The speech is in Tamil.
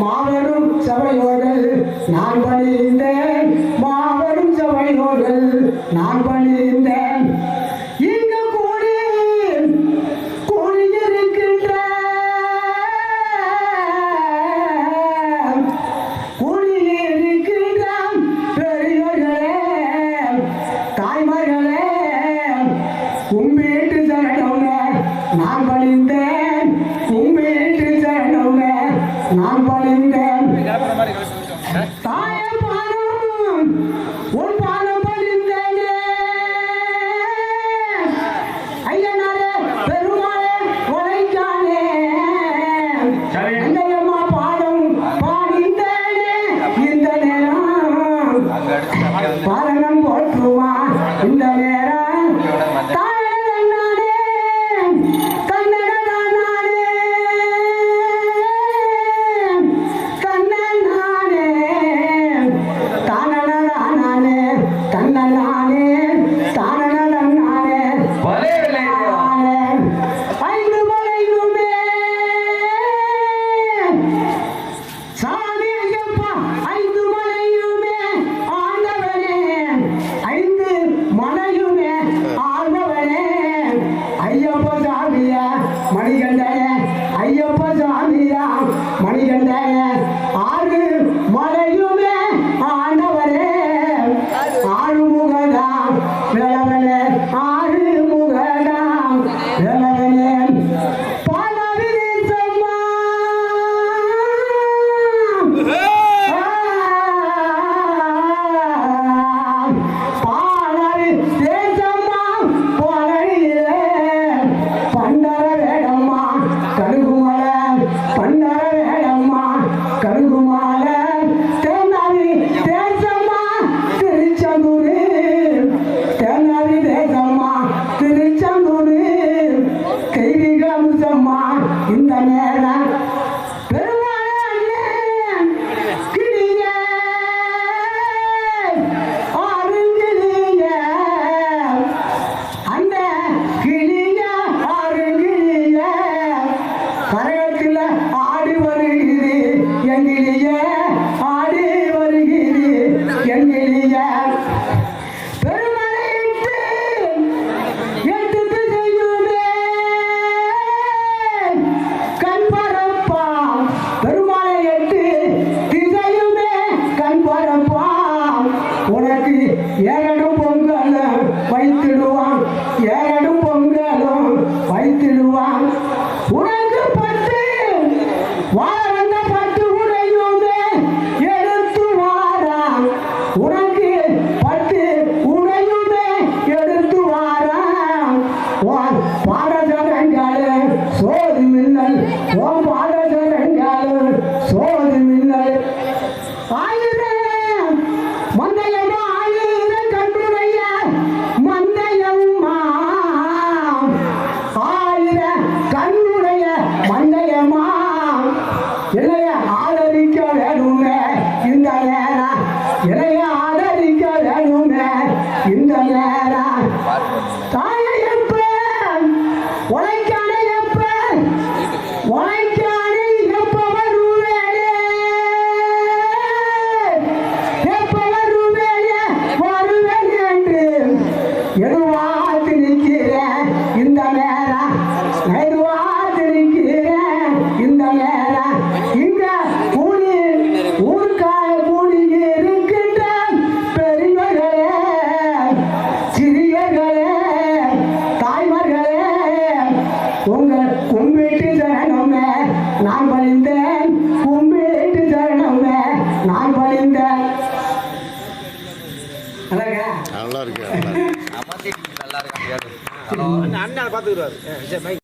மாபெரும் சபையோர்கள் நான் பணிந்தேன், மாபெரும் சபையோர்கள் நான் பணிந்தேன். இங்கு கூடியிருக்கின்ற பெரியவர்களே, தாய்மார்களே, கும்பிட்டு சரணங்க நான் பணிந்தேன், கும்பிட்டு சரணங்க நான் பணிந்தேன். தாயப்பானும் உன் பாதம் பணிந்தேனே, ஐயனாரே பெருமாளே உழைக்கானே, அங்கையம்மா பாதம் பாடிந்தேனே. இந்த நேரம் பாலனம் போற்றுவான், இந்த நேரம் மணிகண்டனே, ஐயப்ப சாமியா மணிகண்டனே, ஆறு மலையுமே ஆண்டவரே, ஆறுமுகதாம் வேளவனே, ஆறுமுகதாம் வேளவனே, பாலவிரிசம்மா பாலவி தேசம்மா போலையிலே பண்டர கருகுமால தென்னாவி தேசம்மா திருச்செந்தூரு, தென்னாவி தேசம்மா திருச்செந்தூரு, கைவிகம்சம்மா இந்த நேரம் கரையத்தில் ஆடி வருகிறது எங்கிலிய, ஆடி வருகிறது எங்கிலிய, பெருமலையிட்டு எட்டு திசையுமே கண் பரப்பா, பெருமலை எட்டு திசையுமே கண் பரப்பா, உனக்கு ஏழடும் பொங்கலும் வைத்திடுவான், ஏழடும் பொங்கலும் வைத்திடுவான். உனக்கு பட்டு வாழ பட்டு உடையுமே எடுத்து வாரான், உனக்கு பட்டு உடையுமே எடுத்து வாரான். உன் பாடசரங்கால சோதி மின்னல், உன் பாடசரங்கால சோதி மின்னல். ஆயிரம் மந்தையமா ஆயிரம் கண்டுடைய மந்தையம்மா, ஆயிரம் கண்ணுடைய மந்தையம்மா, இளைய ஆதரிக்க வேணுமே இந்த நேரம், இளைய ஆதரிக்க வேணுமே இந்த நேரம். தாயப்ப உழைக்கான எப்ப, உழைக்கான எப்ப வருவேனே, எப்ப வருவேனே வருவேன் என்று எதுவாத்து நிற்கிறேன் இந்த நேரம், எதுவாத்து நிற்கிறேன் இந்த நேரம். இங்க கூலி ஊருக்காய கூலி இருக்கின்ற பெரியவர்களே, சிறியர்களே, தாய்மார்களே, உங்கள் கும்பிட்டு சரணமே நான் பணிந்தேன், கும்பிட்டு சரணமே நான் பணிந்தேன். நல்லா இருக்கு. நல்லா இருக்கு. அண்ணா பார்த்துக்கிறாரு.